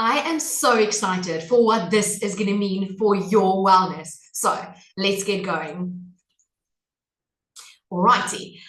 I am so excited for what this is going to mean for your wellness. So let's get going. Alrighty.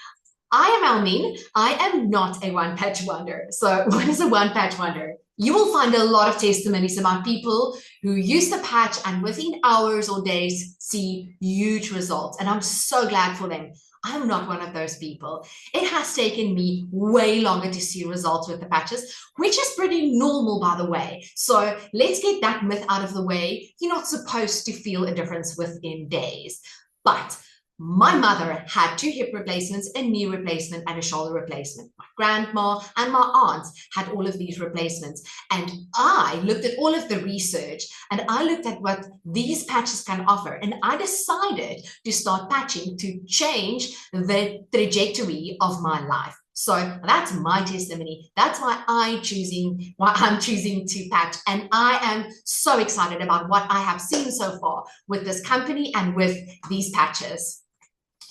I am Elmien. I am not a one-patch wonder. So what is a one-patch wonder? You will find a lot of testimonies about people who use the patch and within hours or days see huge results. And I'm so glad for them. I'm not one of those people. It has taken me way longer to see results with the patches, which is pretty normal, by the way. So let's get that myth out of the way. You're not supposed to feel a difference within days. But my mother had 2 hip replacements, a knee replacement, and a shoulder replacement. My grandma and my aunts had all of these replacements. And I looked at all of the research and I looked at what these patches can offer. And I decided to start patching to change the trajectory of my life. So that's my testimony. That's why I'm choosing to patch. And I am so excited about what I have seen so far with this company and with these patches.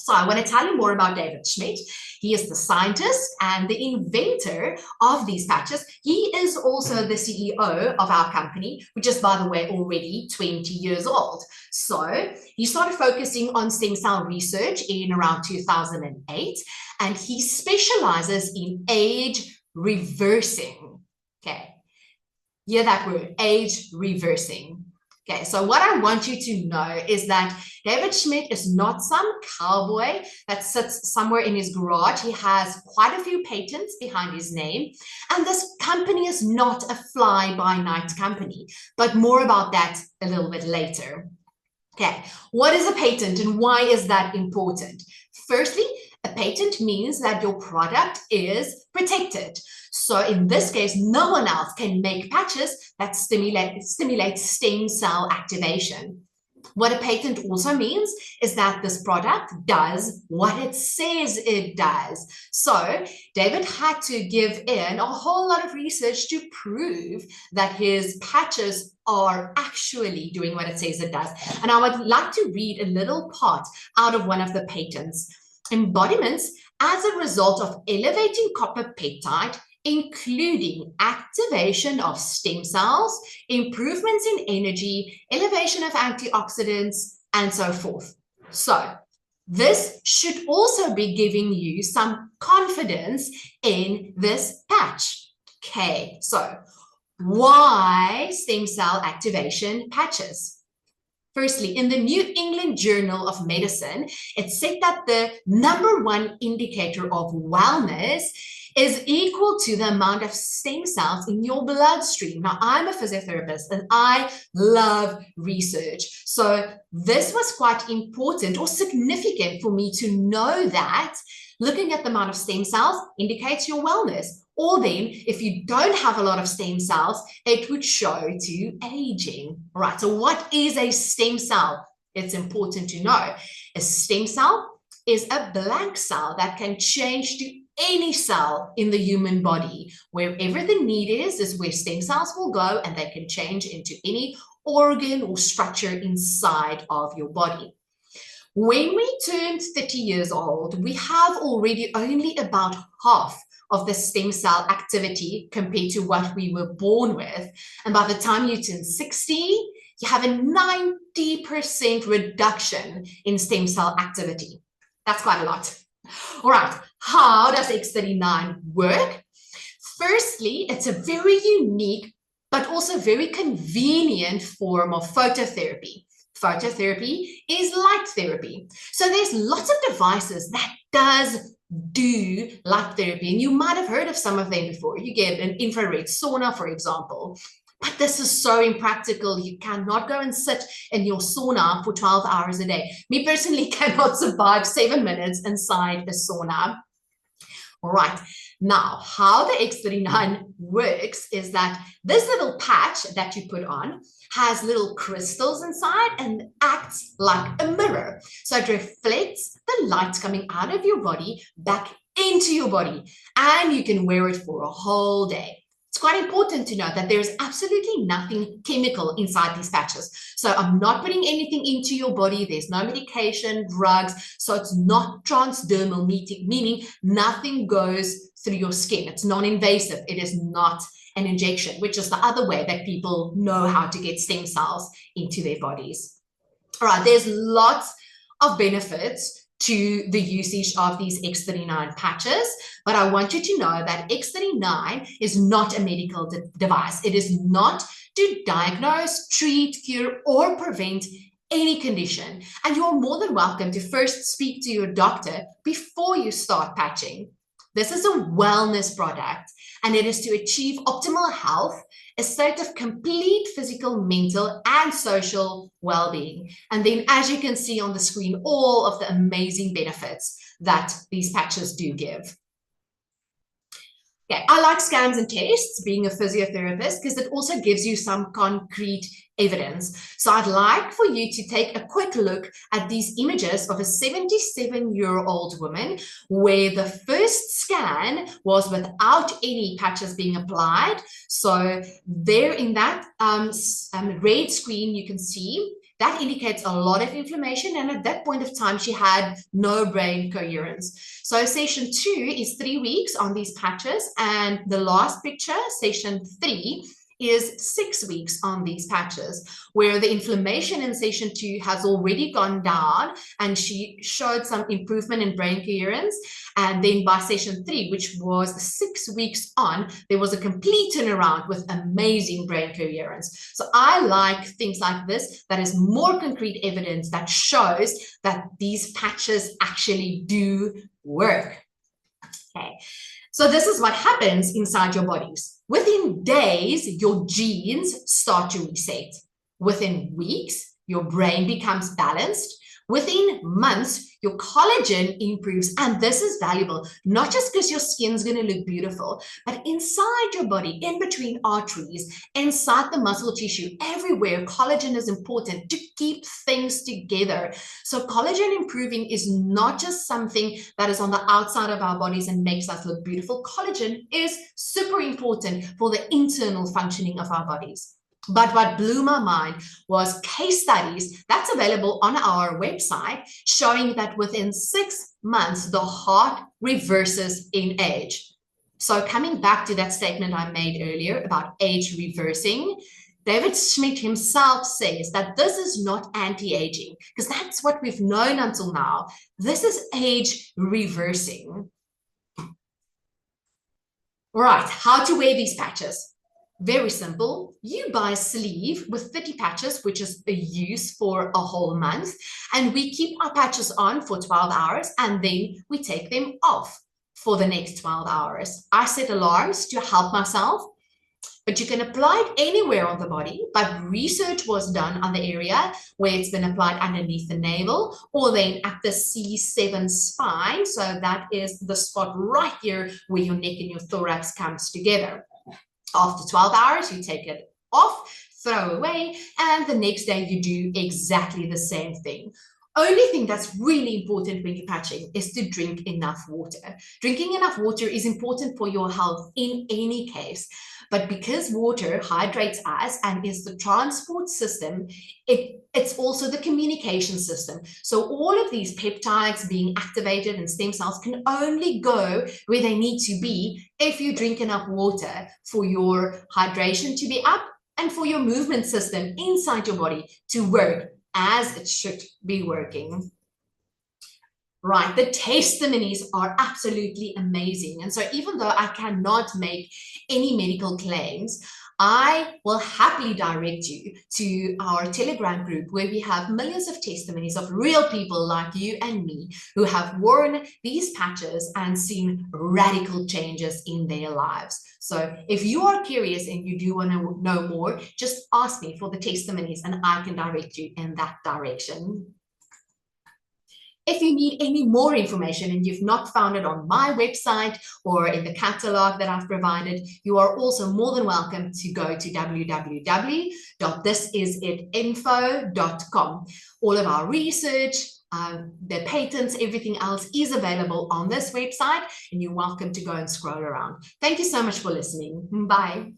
So I want to tell you more about David Schmidt. He is the scientist and the inventor of these patches. He is also the CEO of our company, which is, by the way, already 20 years old. So he started focusing on stem cell research in around 2008, and he specializes in age reversing. Okay, hear that word, age reversing. Okay, so what I want you to know is that David Schmidt is not some cowboy that sits somewhere in his garage. He has quite a few patents behind his name. And this company is not a fly-by-night company, but more about that a little bit later. Okay, what is a patent and why is that important? Firstly, a patent means that your product is protected. So in this case, no one else can make patches that stimulate stem cell activation. What a patent also means is that this product does what it says it does. So David had to give in a whole lot of research to prove that his patches are actually doing what it says it does. And I would like to read a little part out of one of the patents. Embodiments as a result of elevating copper peptide, including activation of stem cells, improvements in energy, elevation of antioxidants, and so forth. So this should also be giving you some confidence in this patch. Okay, so why stem cell activation patches? Firstly, in the New England Journal of Medicine, it said that the #1 indicator of wellness is equal to the amount of stem cells in your bloodstream. Now, I'm a physiotherapist and I love research. So this was quite important or significant for me to know that looking at the amount of stem cells indicates your wellness. Or then, if you don't have a lot of stem cells, it would show to aging. All right, so what is a stem cell? It's important to know. A stem cell is a blank cell that can change to any cell in the human body. Wherever the need is where stem cells will go, and they can change into any organ or structure inside of your body. When we turn 30 years old, we have already only about half of the stem cell activity compared to what we were born with. And by the time you turn 60, you have a 90% reduction in stem cell activity. That's quite a lot. All right, how does X39 work? Firstly, it's a very unique, but also very convenient form of phototherapy. Phototherapy is light therapy. So there's lots of devices that does do light therapy, and you might have heard of some of them before. You get an infrared sauna, for example. But this is so impractical. You cannot go and sit in your sauna for 12 hours a day. Me personally cannot survive 7 minutes inside a sauna. All right, now how the X39 works is that this little patch that you put on has little crystals inside and acts like a mirror. So it reflects the light coming out of your body back into your body, and you can wear it for a whole day. It's quite important to note that there is absolutely nothing chemical inside these patches. So I'm not putting anything into your body. There's no medication, drugs. So it's not transdermal, meaning nothing goes through your skin. It's non-invasive. It is not an injection, which is the other way that people know how to get stem cells into their bodies. All right, there's lots of benefits to the usage of these X39 patches, but I want you to know that X39 is not a medical device. It is not to diagnose, treat, cure, or prevent any condition. And you're more than welcome to first speak to your doctor before you start patching. This is a wellness product, and it is to achieve optimal health, a state of complete physical, mental, and social well-being. And then, as you can see on the screen, all of the amazing benefits that these patches do give. Okay, I like scans and tests, being a physiotherapist, because it also gives you some concrete evidence. So I'd like for you to take a quick look at these images of a 77-year-old woman where the first scan was without any patches being applied. So there in that red screen, you can see that indicates a lot of inflammation, and at that point of time, she had no brain coherence. So session 2 is 3 weeks on these patches, and the last picture, session 3, is 6 weeks on these patches, where the inflammation in session 2 has already gone down, and she showed some improvement in brain coherence. And then by session 3, which was 6 weeks on, there was a complete turnaround with amazing brain coherence. So I like things like this, that is more concrete evidence that shows that these patches actually do work. Okay. So this is what happens inside your bodies. Within days, your genes start to reset. Within weeks, your brain becomes balanced. Within months, your collagen improves, and this is valuable, not just because your skin's going to look beautiful, but inside your body, in between arteries, inside the muscle tissue, everywhere, collagen is important to keep things together. So collagen improving is not just something that is on the outside of our bodies and makes us look beautiful. Collagen is super important for the internal functioning of our bodies. But what blew my mind was case studies that's available on our website showing that within 6 months, the heart reverses in age. So coming back to that statement I made earlier about age reversing, David Schmidt himself says that this is not anti-aging, because that's what we've known until now. This is age reversing. All right, how to wear these patches. Very simple. You buy a sleeve with 30 patches, which is a use for a whole month. And we keep our patches on for 12 hours and then we take them off for the next 12 hours. I set alarms to help myself, but you can apply it anywhere on the body. But research was done on the area where it's been applied underneath the navel or then at the C7 spine. So that is the spot right here where your neck and your thorax comes together. After 12 hours, you take it off, throw away, and the next day you do exactly the same thing. Only thing that's really important when you're patching is to drink enough water. Drinking enough water is important for your health in any case, but because water hydrates us and is the transport system, it's also the communication system. So all of these peptides being activated and stem cells can only go where they need to be if you drink enough water for your hydration to be up and for your movement system inside your body to work as it should be working. Right, the testimonies are absolutely amazing. And so even though I cannot make any medical claims, I will happily direct you to our Telegram group where we have millions of testimonies of real people like you and me who have worn these patches and seen radical changes in their lives. So if you are curious and you do want to know more, just ask me for the testimonies and I can direct you in that direction. If you need any more information and you've not found it on my website or in the catalog that I've provided, you are also more than welcome to go to www.thisisitinfo.com. All of our research, the patents, everything else is available on this website, and you're welcome to go and scroll around. Thank you so much for listening. Bye.